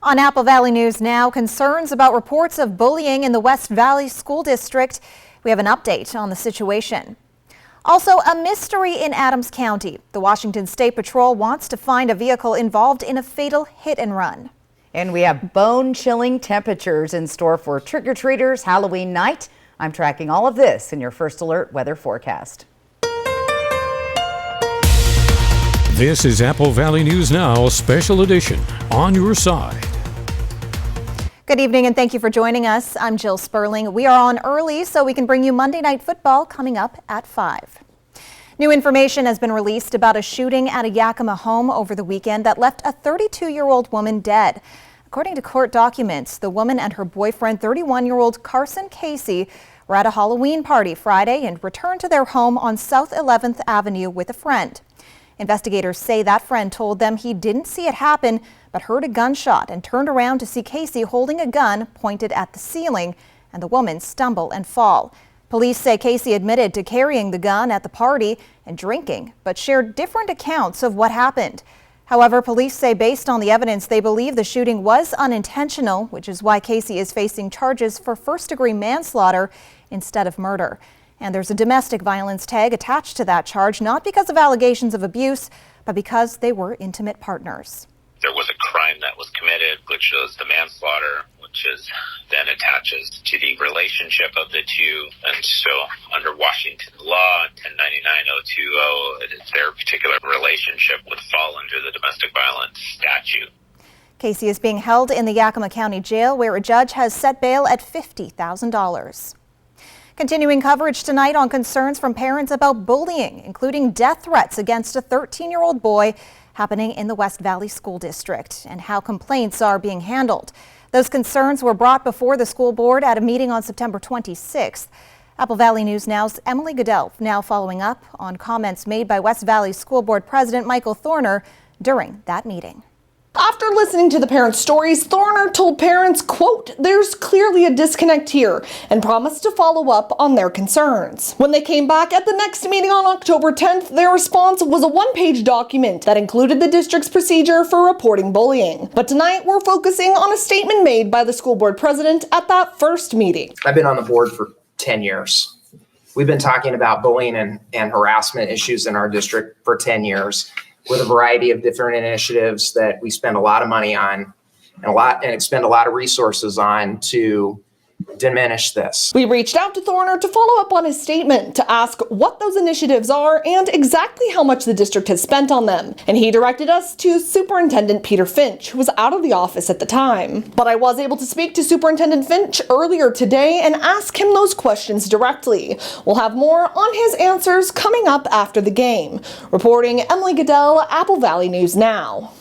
On Apple Valley News now, concerns about reports of bullying in the West Valley School District. We have an update on the situation. Also, a mystery in Adams County. The Washington State Patrol wants to find a vehicle involved in a fatal hit and run. And we have bone-chilling temperatures in store for trick-or-treaters Halloween night. I'm tracking all of this in your First Alert weather forecast. This is Apple Valley News Now, special edition, on your side. Good evening and thank you for joining us. I'm Jill Sperling. We are on early so we can bring you Monday Night Football coming up at 5. New information has been released about a shooting at a Yakima home over the weekend that left a 32-year-old woman dead. According to court documents, the woman and her boyfriend, 31-year-old Carson Casey, were at a Halloween party Friday and returned to their home on South 11th Avenue with a friend. Investigators say that friend told them he didn't see it happen, but heard a gunshot and turned around to see Casey holding a gun pointed at the ceiling and the woman stumble and fall. Police say Casey admitted to carrying the gun at the party and drinking, but shared different accounts of what happened. However, police say based on the evidence, they believe the shooting was unintentional, which is why Casey is facing charges for first-degree manslaughter instead of murder. And there's a domestic violence tag attached to that charge, not because of allegations of abuse, but because they were intimate partners. There was a crime that was committed, which was the manslaughter, which is then attaches to the relationship of the two. And so under Washington law, 1099-020, their particular relationship would fall under the domestic violence statute. Casey is being held in the Yakima County Jail, where a judge has set bail at $50,000. Continuing coverage tonight on concerns from parents about bullying, including death threats against a 13-year-old boy happening in the West Valley School District, and how complaints are being handled. Those concerns were brought before the school board at a meeting on September 26th. Apple Valley News Now's Emily Goodell now following up on comments made by West Valley School Board President Michael Thorner during that meeting. After listening to the parents' stories, Thorner told parents, quote, "There's clearly a disconnect here," and promised to follow up on their concerns. When they came back at the next meeting on October 10th, their response was a one-page document that included the district's procedure for reporting bullying. But tonight, we're focusing on a statement made by the school board president at that first meeting. I've been on the board for 10 years. We've been talking about bullying and harassment issues in our district for 10 years. With a variety of different initiatives that we spend a lot of money on and expend a lot of resources on to diminish this. We reached out to Thorner to follow up on his statement to ask what those initiatives are and exactly how much the district has spent on them. And he directed us to Superintendent Peter Finch, who was out of the office at the time. But I was able to speak to Superintendent Finch earlier today and ask him those questions directly. We'll have more on his answers coming up after the game. Reporting, Emily Goodell, Apple Valley News Now.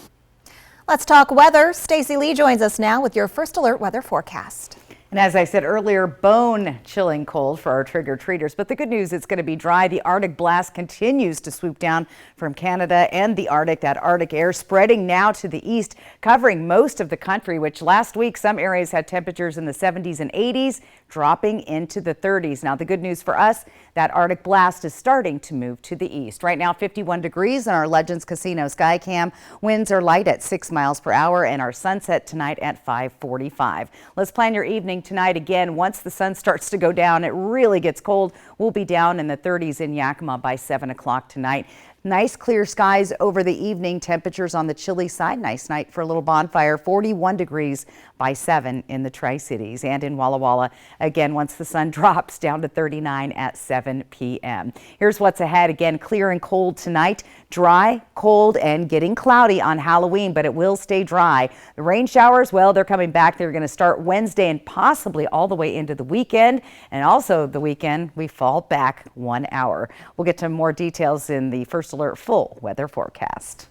Let's talk weather. Stacey Lee joins us now with your First Alert weather forecast. And as I said earlier, bone-chilling cold for our trick-or-treaters. But the good news, it's going to be dry. The Arctic blast continues to swoop down from Canada and the Arctic. That Arctic air spreading now to the east, covering most of the country, which last week some areas had temperatures in the 70s and 80s, dropping into the 30s. Now, the good news for us, that Arctic blast is starting to move to the east. Right now, 51 degrees on our Legends Casino Skycam. Winds are light at 6 miles per hour, and our sunset tonight at 5:45. Let's plan your evening tonight. Again, once the sun starts to go down, it really gets cold. We'll be down in the 30s in Yakima by 7 o'clock tonight. Nice clear skies over the evening. Temperatures on the chilly side. Nice night for a little bonfire. 41 degrees by 7 in the Tri-Cities and in Walla Walla. Again, once the sun drops down to 39 at 7 p.m. Here's what's ahead. Again, clear and cold tonight. Dry, cold, and getting cloudy on Halloween, but it will stay dry. The rain showers, well, they're coming back. They're going to start Wednesday and possibly all the way into the weekend. And also the weekend, we fall back 1 hour. We'll get to more details in the First Alert full weather forecast.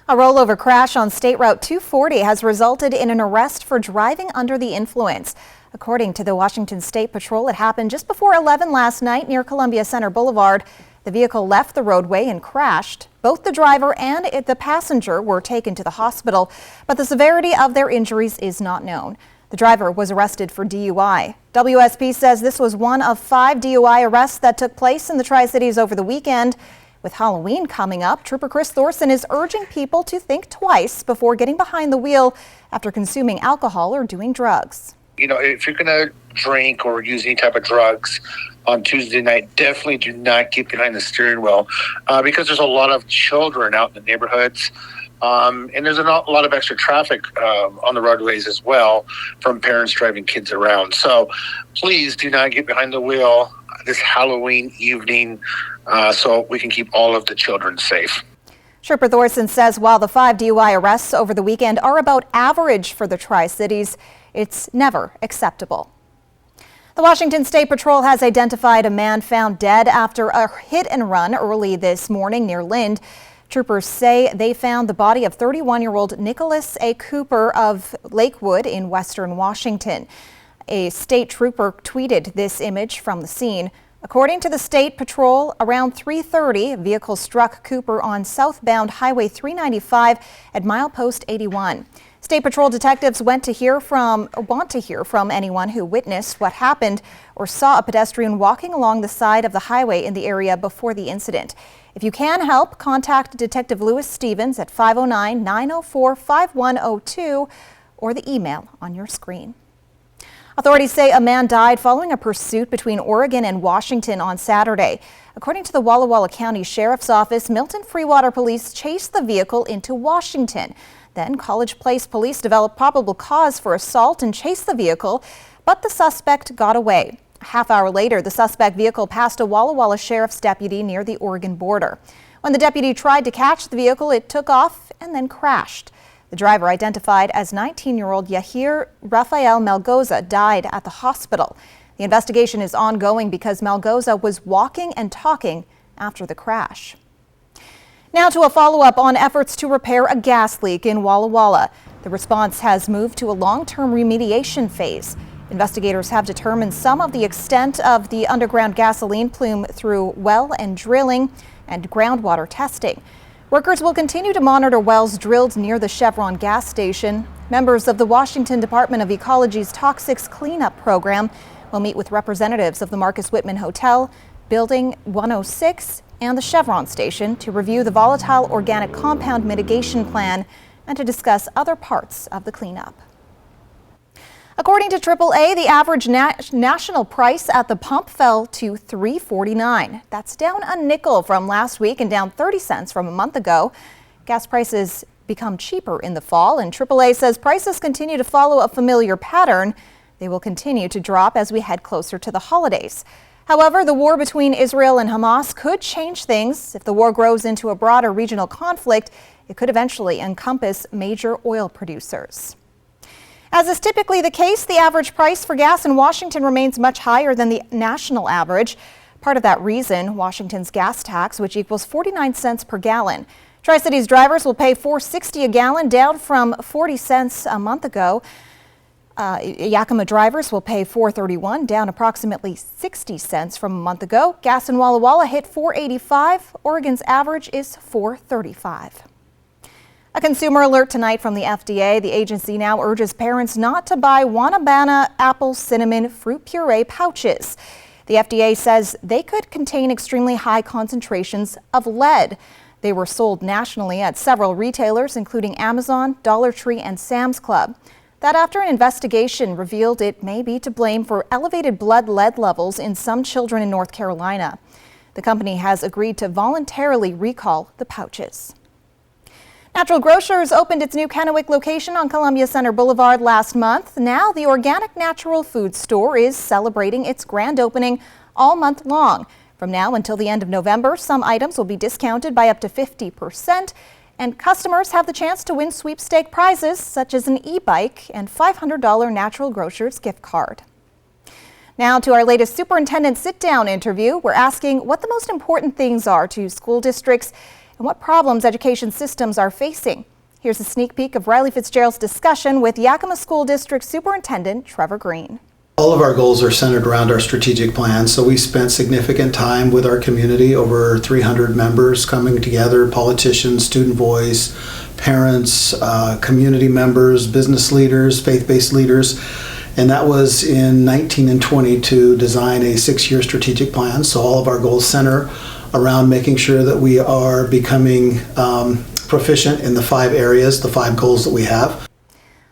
A rollover crash on State Route 240 has resulted in an arrest for driving under the influence. According to the Washington State Patrol, it happened just before 11 last night near Columbia Center Boulevard. The vehicle left the roadway and crashed. Both the driver and the passenger were taken to the hospital, but the severity of their injuries is not known. The driver was arrested for DUI. WSP says this was one of 5 DUI arrests that took place in the Tri-Cities over the weekend. With Halloween coming up, Trooper Chris Thorson is urging people to think twice before getting behind the wheel after consuming alcohol or doing drugs. You know, if you're going to drink or use any type of drugs on Tuesday night, definitely do not get behind the steering wheel because there's a lot of children out in the neighborhoods. And there's a lot of extra traffic on the roadways as well from parents driving kids around. So please do not get behind the wheel this Halloween evening so we can keep all of the children safe. Trooper Thorson says while the 5 DUI arrests over the weekend are about average for the Tri-Cities, it's never acceptable. The Washington State Patrol has identified a man found dead after a hit and run early this morning near Lind. Troopers say they found the body of 31-year-old Nicholas A. Cooper of Lakewood in western Washington. A state trooper tweeted this image from the scene. According to the State Patrol, around 3:30, a vehicle struck Cooper on southbound Highway 395 at milepost 81. State Patrol detectives want to hear from anyone who witnessed what happened or saw a pedestrian walking along the side of the highway in the area before the incident. If you can help, contact Detective Lewis Stevens at 509-904-5102 or the email on your screen. Authorities say a man died following a pursuit between Oregon and Washington on Saturday. According to the Walla Walla County Sheriff's Office, Milton Freewater Police chased the vehicle into Washington. Then College Place Police developed probable cause for assault and chased the vehicle, but the suspect got away. A half hour later, the suspect vehicle passed a Walla Walla Sheriff's deputy near the Oregon border. When the deputy tried to catch the vehicle, it took off and then crashed. The driver, identified as 19-year-old Yahir Rafael Malgoza, died at the hospital. The investigation is ongoing because Malgoza was walking and talking after the crash. Now to a follow-up on efforts to repair a gas leak in Walla Walla. The response has moved to a long-term remediation phase. Investigators have determined some of the extent of the underground gasoline plume through well and drilling and groundwater testing. Workers will continue to monitor wells drilled near the Chevron gas station. Members of the Washington Department of Ecology's Toxics Cleanup Program will meet with representatives of the Marcus Whitman Hotel, Building 106, and the Chevron station to review the volatile organic compound mitigation plan and to discuss other parts of the cleanup. According to AAA, the average national price at the pump fell to $3.49. That's down a nickel from last week and down 30 cents from a month ago. Gas prices become cheaper in the fall, and AAA says prices continue to follow a familiar pattern. They will continue to drop as we head closer to the holidays. However, the war between Israel and Hamas could change things. If the war grows into a broader regional conflict, it could eventually encompass major oil producers. As is typically the case, the average price for gas in Washington remains much higher than the national average. Part of that reason, Washington's gas tax, which equals 49 cents per gallon. Tri-Cities drivers will pay $4.60 a gallon, down from 40 cents a month ago. Yakima drivers will pay $4.31, down approximately 60 cents from a month ago. Gas in Walla Walla hit $4.85. Oregon's average is $4.35. A consumer alert tonight from the FDA. The agency now urges parents not to buy Wanabana apple cinnamon fruit puree pouches. The FDA says they could contain extremely high concentrations of lead. They were sold nationally at several retailers, including Amazon, Dollar Tree, and Sam's Club. That after an investigation revealed it may be to blame for elevated blood lead levels in some children in North Carolina. The company has agreed to voluntarily recall the pouches. Natural Grocers opened its new Kennewick location on Columbia Center Boulevard last month. Now the organic natural food store is celebrating its grand opening all month long. From now until the end of November, some items will be discounted by up to 50%, and customers have the chance to win sweepstake prizes such as an e-bike and $500 Natural Grocers gift card. Now to our latest superintendent sit-down interview. We're asking what the most important things are to school districts and what problems education systems are facing. Here's a sneak peek of Riley Fitzgerald's discussion with Yakima School District Superintendent Trevor Green. All of our goals are centered around our strategic plan, so we spent significant time with our community, over 300 members coming together, politicians, student voice, parents, community members, business leaders, faith-based leaders. And that was in 19 and 20 to design a 6-year strategic plan. So all of our goals center around making sure that we are becoming proficient in the 5 areas, the 5 goals that we have.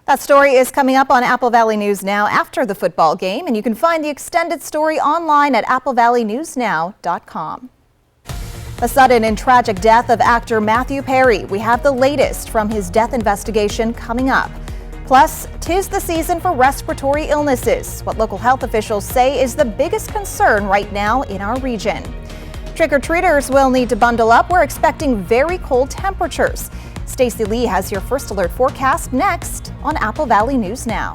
That story is coming up on Apple Valley News Now after the football game, and you can find the extended story online at applevalleynewsnow.com. The sudden and tragic death of actor Matthew Perry. We have the latest from his death investigation coming up. Plus, 'tis the season for respiratory illnesses, what local health officials say is the biggest concern right now in our region. Trick-or-treaters will need to bundle up. We're expecting very cold temperatures. Stacey Lee has your first alert forecast next on Apple Valley News Now.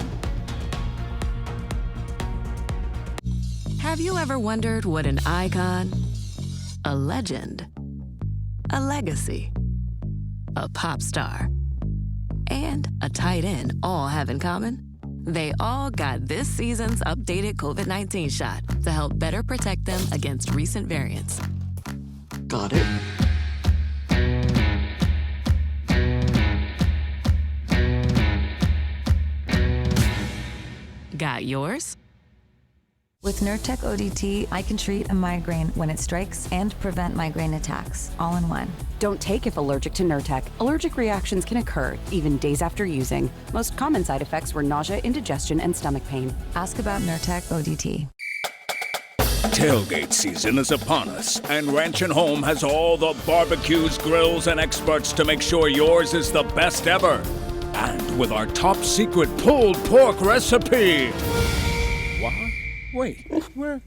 Have you ever wondered what an icon, a legend, a legacy, a pop star, and a tight end all have in common? They all got this season's updated COVID-19 shot to help better protect them against recent variants. Got it. Got yours? With Nurtec ODT, I can treat a migraine when it strikes and prevent migraine attacks, all in one. Don't take if allergic to Nurtec. Allergic reactions can occur, even days after using. Most common side effects were nausea, indigestion, and stomach pain. Ask about Nurtec ODT. Tailgate season is upon us, and Ranch and Home has all the barbecues, grills, and experts to make sure yours is the best ever. And with our top secret pulled pork recipe. What? Wait, where?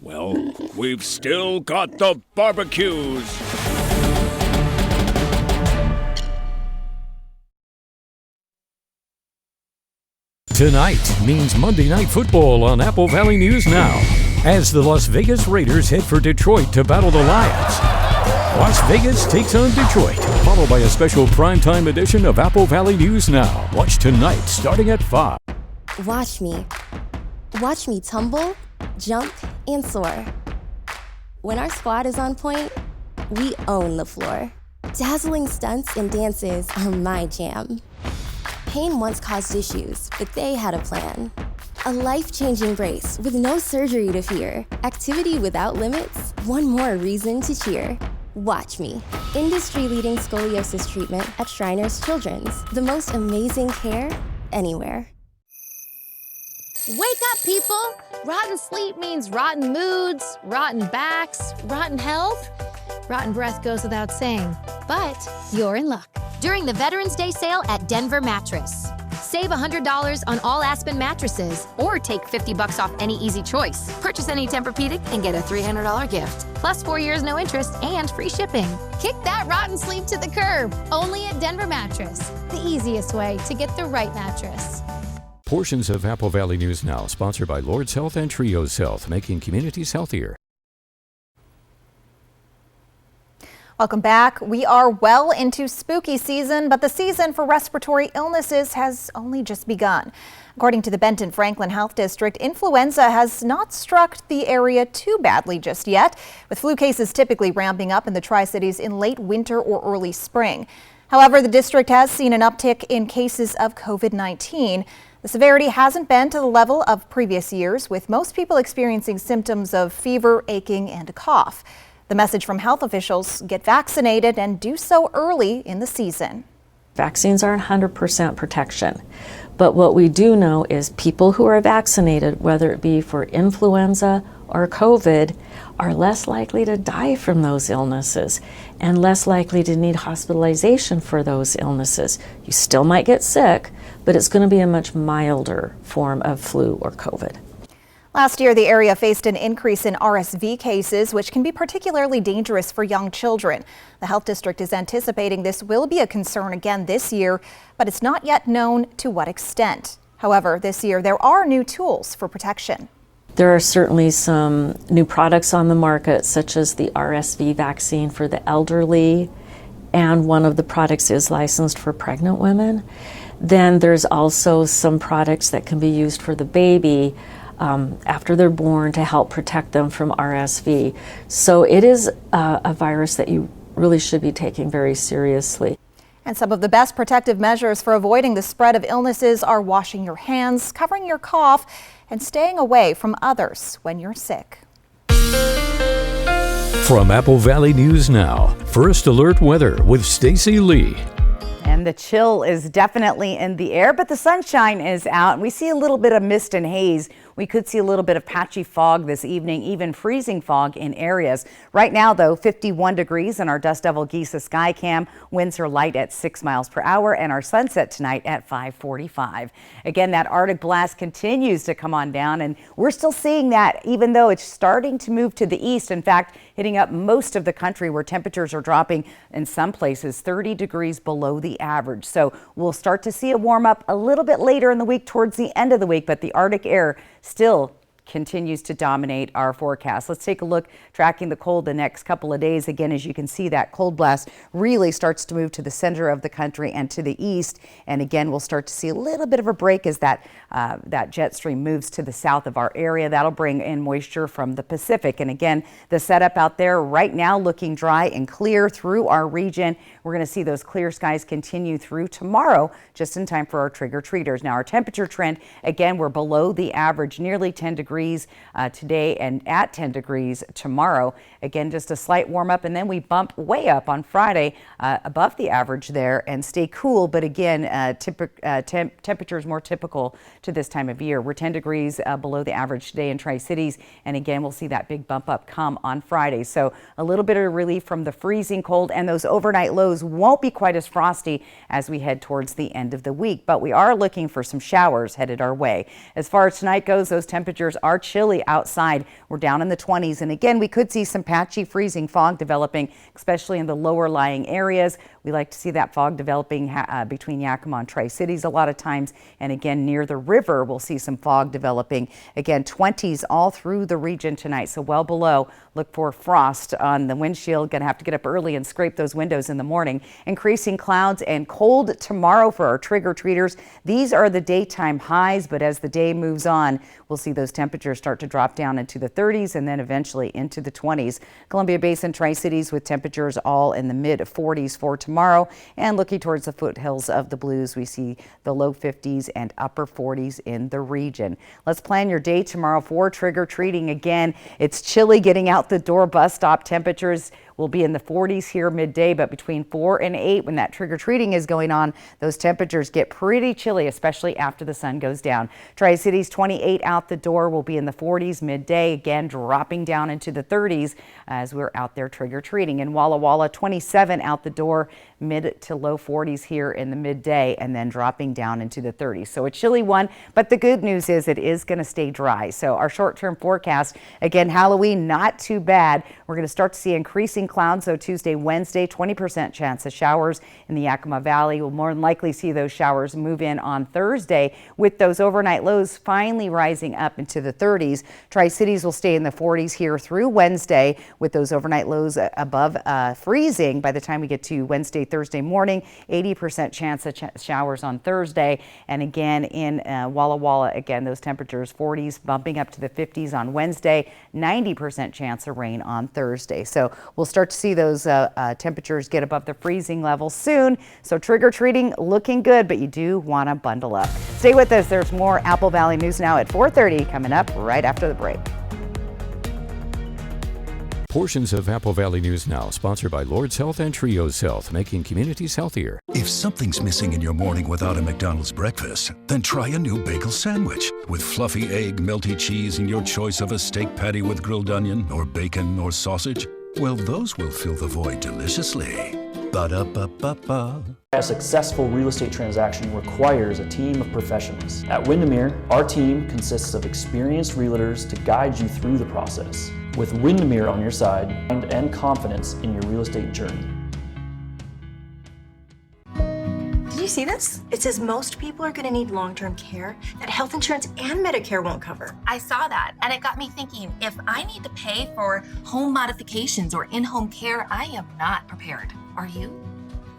Well, we've still got the barbecues. Tonight means Monday Night Football on Apple Valley News Now, as the Las Vegas Raiders head for Detroit to battle the Lions. Las Vegas takes on Detroit, followed by a special primetime edition of Apple Valley News Now. Watch tonight, starting at 5. Watch me. Watch me tumble, jump, and soar. When our squad is on point, we own the floor. Dazzling stunts and dances are my jam. Pain once caused issues, but they had a plan. A life-changing brace with no surgery to fear. Activity without limits, one more reason to cheer. Watch me. Industry-leading scoliosis treatment at Shriners Children's. The most amazing care anywhere. Wake up, people! Rotten sleep means rotten moods, rotten backs, rotten health. Rotten breath goes without saying, but you're in luck. During the Veterans Day sale at Denver Mattress. Save $100 on all Aspen mattresses, or take $50 off any Easy Choice. Purchase any Tempur-Pedic and get a $300 gift, plus 4 years no interest and free shipping. Kick that rotten sleep to the curb, only at Denver Mattress. The easiest way to get the right mattress. Portions of Apple Valley News Now, sponsored by Lord's Health and Trios Health, making communities healthier. Welcome back. We are well into spooky season, but the season for respiratory illnesses has only just begun. According to the Benton Franklin Health District, influenza has not struck the area too badly just yet, with flu cases typically ramping up in the Tri-Cities in late winter or early spring. However, the district has seen an uptick in cases of COVID-19. The severity hasn't been to the level of previous years, with most people experiencing symptoms of fever, aching, and a cough. The message from health officials: get vaccinated and do so early in the season. Vaccines aren't 100% protection, but what we do know is people who are vaccinated, whether it be for influenza or COVID, are less likely to die from those illnesses and less likely to need hospitalization for those illnesses. You still might get sick, but it's going to be a much milder form of flu or COVID. Last year, the area faced an increase in RSV cases, which can be particularly dangerous for young children. The health district is anticipating this will be a concern again this year, but it's not yet known to what extent. However, this year there are new tools for protection. There are certainly some new products on the market, such as the RSV vaccine for the elderly, and one of the products is licensed for pregnant women. Then there's also some products that can be used for the baby after they're born to help protect them from RSV. So it is a virus that you really should be taking very seriously. And some of the best protective measures for avoiding the spread of illnesses are washing your hands, covering your cough, and staying away from others when you're sick. From Apple Valley News Now, First Alert Weather with Stacy Lee. And the chill is definitely in the air, but the sunshine is out. We see a little bit of mist and haze. We could see a little bit of patchy fog this evening, even freezing fog in areas. Right now, though, 51 degrees in our Dust Devil Giza Skycam. Winds are light at 6 miles per hour, and our sunset tonight at 5:45. Again, that Arctic blast continues to come on down, and we're still seeing that even though it's starting to move to the east. In fact, hitting up most of the country where temperatures are dropping in some places 30 degrees below the average. So we'll start to see a warm up a little bit later in the week towards the end of the week, but the Arctic air still continues to dominate our forecast. Let's take a look tracking the cold the next couple of days. Again, as you can see, that cold blast really starts to move to the center of the country and to the east. And again, we'll start to see a little bit of a break as that jet stream moves to the south of our area. That'll bring in moisture from the Pacific. And again, the setup out there right now looking dry and clear through our region. We're going to see those clear skies continue through tomorrow, just in time for our trick-or-treaters. Now, our temperature trend, again, we're below the average, nearly 10 degrees today and at 10 degrees tomorrow. Again, just a slight warm up, and then we bump way up on Friday above the average there and stay cool. But again, temperatures more typical to this time of year. We're 10 degrees below the average today in Tri-Cities. And again, we'll see that big bump up come on Friday. So a little bit of relief from the freezing cold, and those overnight lows won't be quite as frosty as we head towards the end of the week. But we are looking for some showers headed our way. As far as tonight goes, those temperatures are chilly outside. We're down in the 20s. And again, we could see some patchy freezing fog developing, especially in the lower lying areas. We like to see that fog developing between Yakima and Tri-Cities a lot of times. And again, near the river, we'll see some fog developing. Again, 20s all through the region tonight. So well below. Look for frost on the windshield. Going to have to get up early and scrape those windows in the morning. Increasing clouds and cold tomorrow for our trick-or-treaters. These are the daytime highs, but as the day moves on, we'll see those temperatures start to drop down into the 30s and then eventually into the 20s. Columbia Basin, Tri-Cities with temperatures all in the mid 40s for tomorrow. And looking towards the foothills of the Blues, we see the low 50s and upper 40s in the region. Let's plan your day tomorrow for trick-or-treating. Again, it's chilly getting out the door. Bus stop temperatures will be in the 40s here midday, but between 4 and 8 when that trick-or-treating is going on, those temperatures get pretty chilly, especially after the sun goes down. Tri-Cities 28 out the door, will be in the 40s midday, again dropping down into the 30s as we're out there trick-or-treating. In Walla Walla, 27 out the door, mid to low 40s here in the midday, and then dropping down into the 30s. So a chilly one, but the good news is it is going to stay dry. So our short-term forecast, again, Halloween, not too bad. We're going to start to see increasing clouds. So Tuesday, Wednesday, 20% chance of showers in the Yakima Valley. We'll more than likely see those showers move in on Thursday, with those overnight lows finally rising up into the 30s. Tri-Cities will stay in the 40s here through Wednesday, with those overnight lows above freezing by the time we get to Wednesday, Thursday morning. 80% chance of showers on Thursday. And again, in Walla Walla, again, those temperatures 40s bumping up to the 50s on Wednesday, 90% chance of rain on Thursday. So we'll start to see those temperatures get above the freezing level soon. So trick-or-treating looking good, but you do want to bundle up. Stay with us. There's more Apple Valley News Now at 4:30 coming up right after the break. Portions of Apple Valley News Now, sponsored by Lord's Health and Trios Health, making communities healthier. If something's missing in your morning without a McDonald's breakfast, then try a new bagel sandwich. With fluffy egg, melty cheese, and your choice of a steak patty with grilled onion or bacon or sausage, well, those will fill the void deliciously. Ba-da-ba-ba-ba. A successful real estate transaction requires a team of professionals. At Windermere, our team consists of experienced realtors to guide you through the process. With Windermere on your side and confidence in your real estate journey. Did you see this? It says most people are going to need long-term care that health insurance and Medicare won't cover. I saw that, and it got me thinking, if I need to pay for home modifications or in-home care, I am not prepared. Are you?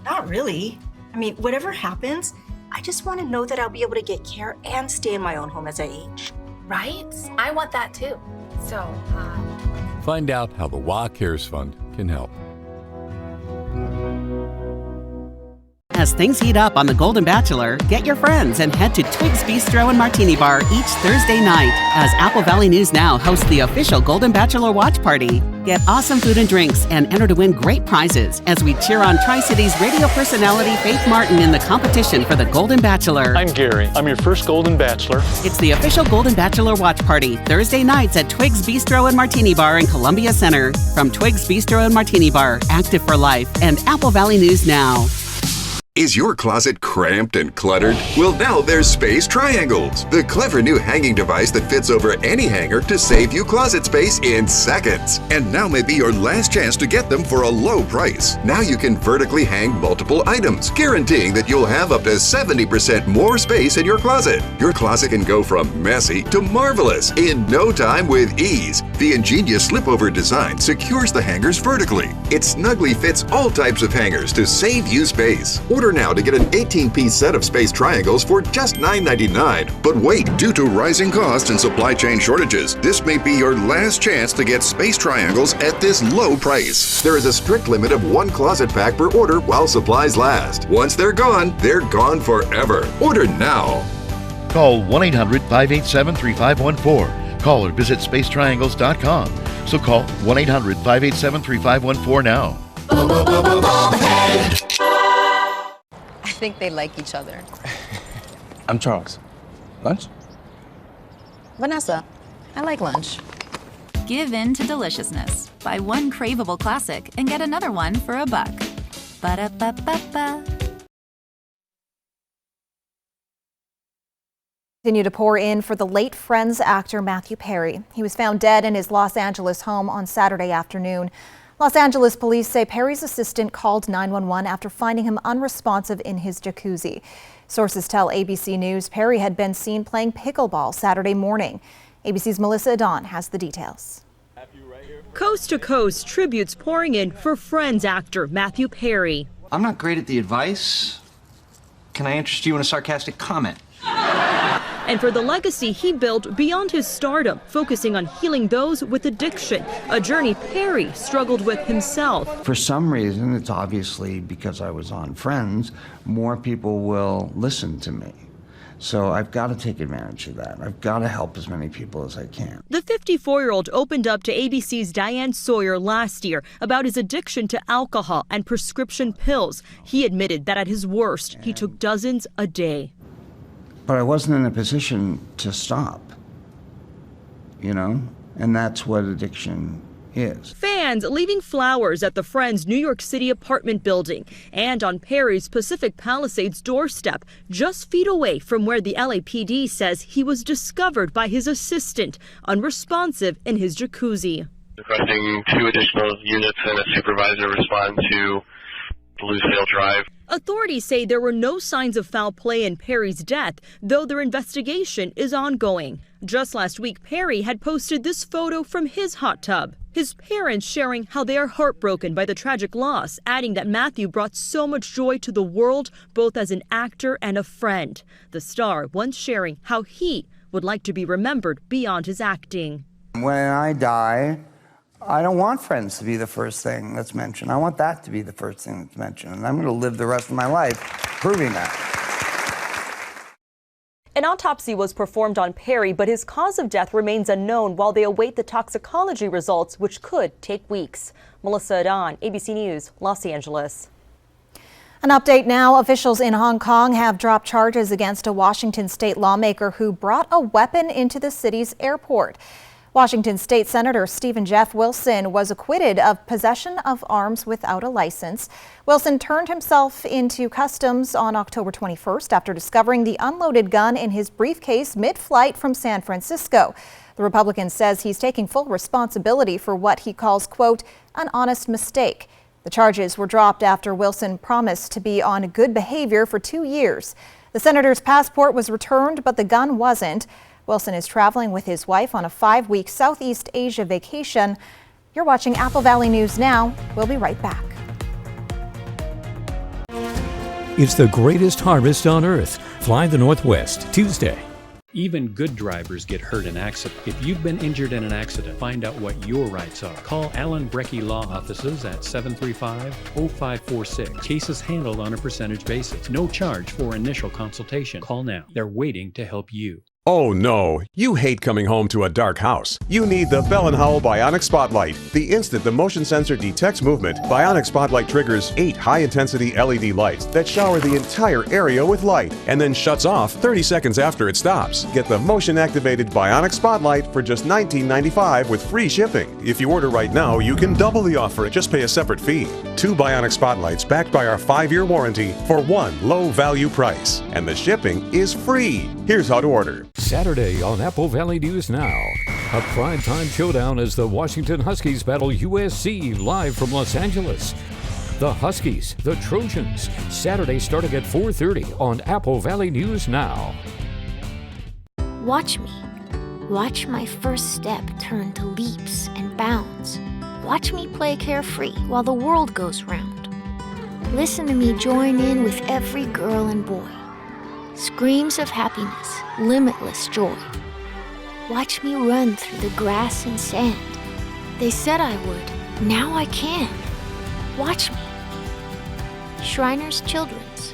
Not really. I mean, whatever happens, I just want to know that I'll be able to get care and stay in my own home as I age. Right? I want that too. So, Find out how the WA Cares Fund can help. As things heat up on The Golden Bachelor, get your friends and head to Twig's Bistro and Martini Bar each Thursday night as Apple Valley News Now hosts the official Golden Bachelor watch party. Get awesome food and drinks and enter to win great prizes as we cheer on Tri-City's radio personality Faith Martin in the competition for the Golden Bachelor. I'm Gary. I'm your first Golden Bachelor. It's the official Golden Bachelor watch party Thursday nights at Twig's Bistro and Martini Bar in Columbia Center. From Twig's Bistro and Martini Bar, Active for Life, and Apple Valley News Now. Is your closet cramped and cluttered? Well, now there's Space Triangles, the clever new hanging device that fits over any hanger to save you closet space in seconds. And now may be your last chance to get them for a low price. Now you can vertically hang multiple items, guaranteeing that you'll have up to 70% more space in your closet. Your closet can go from messy to marvelous in no time with ease. The ingenious slip-over design secures the hangers vertically. It snugly fits all types of hangers to save you space. Order now to get an 18-piece set of Space Triangles for just $9.99. But wait, due to rising costs and supply chain shortages, this may be your last chance to get Space Triangles at this low price. There is a strict limit of 1 closet pack per order while supplies last. Once they're gone forever. Order now. Call 1-800-587-3514. Call or visit spacetriangles.com. So call 1-800-587-3514 now. I think they like each other. I'm Charles. Lunch? Vanessa, I like lunch. Give in to deliciousness. Buy one craveable classic and get another one for $1. Ba-da-ba-ba-ba. Continue to pour in for the late Friends actor Matthew Perry. He was found dead in his Los Angeles home on Saturday afternoon. Los Angeles police say Perry's assistant called 911 after finding him unresponsive in his jacuzzi. Sources tell ABC News Perry had been seen playing pickleball Saturday morning. ABC's Melissa Adon has the details. Coast to coast tributes pouring in for Friends actor Matthew Perry. I'm not great at the advice. Can I interest you in a sarcastic comment? And for the legacy he built beyond his stardom, focusing on healing those with addiction, a journey Perry struggled with himself. For some reason, it's obviously because I was on Friends, more people will listen to me. So I've got to take advantage of that. I've got to help as many people as I can. The 54-year-old opened up to ABC's Diane Sawyer last year about his addiction to alcohol and prescription pills. He admitted that at his worst, he took dozens a day. But I wasn't in a position to stop, and that's what addiction is. Fans leaving flowers at the Friends New York City apartment building and on Perry's Pacific Palisades doorstep, just feet away from where the LAPD says he was discovered by his assistant, unresponsive in his jacuzzi. Requesting 2 additional units and a supervisor respond to Bluesdale Drive. Authorities say there were no signs of foul play in Perry's death, though their investigation is ongoing. Just last week, Perry had posted this photo from his hot tub. His parents sharing how they are heartbroken by the tragic loss, adding that Matthew brought so much joy to the world, both as an actor and a friend. The star once sharing how he would like to be remembered beyond his acting. When I die, I don't want Friends to be the first thing that's mentioned. I want that to be the first thing that's mentioned. And I'm going to live the rest of my life proving that. An autopsy was performed on Perry, but his cause of death remains unknown while they await the toxicology results, which could take weeks. Melissa Adon, ABC News, Los Angeles. An update now. Officials in Hong Kong have dropped charges against a Washington state lawmaker who brought a weapon into the city's airport. Washington State Senator Stephen Jeff Wilson was acquitted of possession of arms without a license. Wilson turned himself into customs on October 21st after discovering the unloaded gun in his briefcase mid-flight from San Francisco. The Republican says he's taking full responsibility for what he calls, quote, an honest mistake. The charges were dropped after Wilson promised to be on good behavior for 2 years. The senator's passport was returned, but the gun wasn't. Wilson is traveling with his wife on a 5-week Southeast Asia vacation. You're watching Apple Valley News Now. We'll be right back. It's the greatest harvest on earth. Fly the Northwest Tuesday. Even good drivers get hurt in accidents. If you've been injured in an accident, find out what your rights are. Call Allen Brecky Law Offices at 735-0546. Cases handled on a percentage basis. No charge for initial consultation. Call now. They're waiting to help you. Oh no, you hate coming home to a dark house. You need the Bell & Howell Bionic Spotlight. The instant the motion sensor detects movement, Bionic Spotlight triggers 8 high-intensity LED lights that shower the entire area with light and then shuts off 30 seconds after it stops. Get the motion-activated Bionic Spotlight for just $19.95 with free shipping. If you order right now, you can double the offer and just pay a separate fee. 2 Bionic Spotlights backed by our 5-year warranty for one low-value price. And the shipping is free. Here's how to order. Saturday on Apple Valley News Now. A primetime showdown as the Washington Huskies battle USC live from Los Angeles. The Huskies, the Trojans. Saturday starting at 4:30 on Apple Valley News Now. Watch me. Watch my first step turn to leaps and bounds. Watch me play carefree while the world goes round. Listen to me join in with every girl and boy. Screams of happiness, limitless joy. Watch me run through the grass and sand. They said I would, now I can. Watch me. Shriners Children's,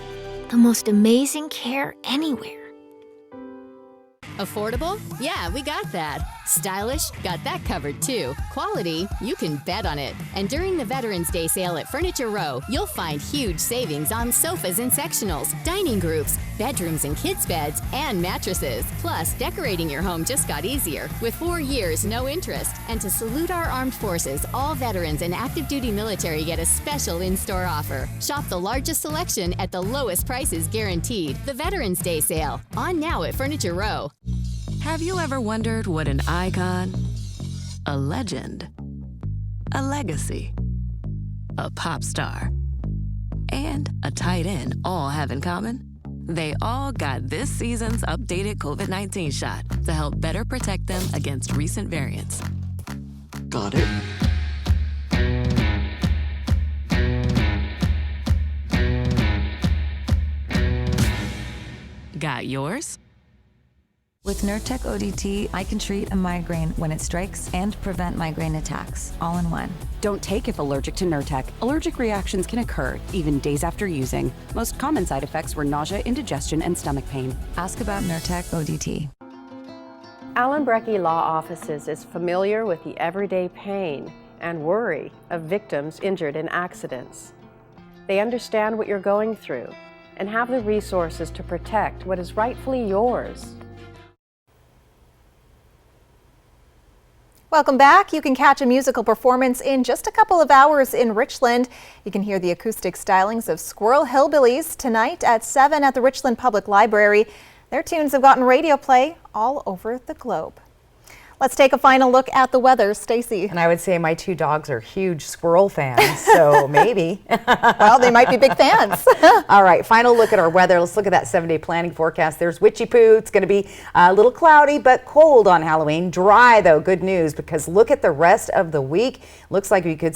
the most amazing care anywhere. Affordable? Yeah, we got that. Stylish? Got that covered too. Quality? You can bet on it. And during the Veterans Day sale at Furniture Row, you'll find huge savings on sofas and sectionals, dining groups, bedrooms and kids' beds, and mattresses. Plus, decorating your home just got easier with 4 years, no interest. And to salute our armed forces, all veterans and active duty military get a special in-store offer. Shop the largest selection at the lowest prices guaranteed. The Veterans Day sale, on now at Furniture Row. Have you ever wondered what an icon, a legend, a legacy, a pop star, and a tight end all have in common? They all got this season's updated COVID-19 shot to help better protect them against recent variants. Got it. Got yours? With Nurtec ODT, I can treat a migraine when it strikes and prevent migraine attacks, all in one. Don't take if allergic to Nurtec. Allergic reactions can occur, even days after using. Most common side effects were nausea, indigestion, and stomach pain. Ask about Nurtec ODT. Allen Brecky Law Offices is familiar with the everyday pain and worry of victims injured in accidents. They understand what you're going through and have the resources to protect what is rightfully yours. Welcome back. You can catch a musical performance in just a couple of hours in Richland. You can hear the acoustic stylings of Squirrel Hillbillies tonight at 7 at the Richland Public Library. Their tunes have gotten radio play all over the globe. Let's take a final look at the weather. Stacy. And I would say my 2 dogs are huge squirrel fans, so maybe. Well, they might be big fans. All right, final look at our weather. Let's look at that 7-day planning forecast. There's Witchy Poo. It's going to be a little cloudy but cold on Halloween. Dry, though. Good news, because look at the rest of the week. Looks like we could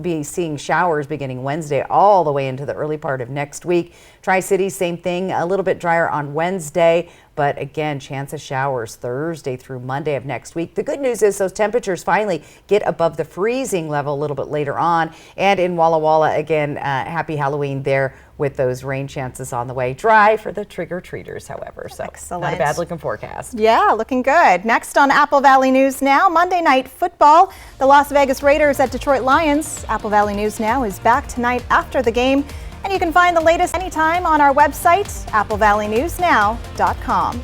be seeing showers beginning Wednesday all the way into the early part of next week. Tri-City, same thing. A little bit drier on Wednesday. But again, chance of showers Thursday through Monday of next week. The good news is those temperatures finally get above the freezing level a little bit later on. And in Walla Walla, again, happy Halloween there with those rain chances on the way. Dry for the trick-or-treaters, however. So excellent. Not a bad looking forecast. Yeah, looking good. Next on Apple Valley News Now, Monday Night Football. The Las Vegas Raiders at Detroit Lions. Apple Valley News Now is back tonight after the game. And you can find the latest anytime on our website, applevalleynewsnow.com.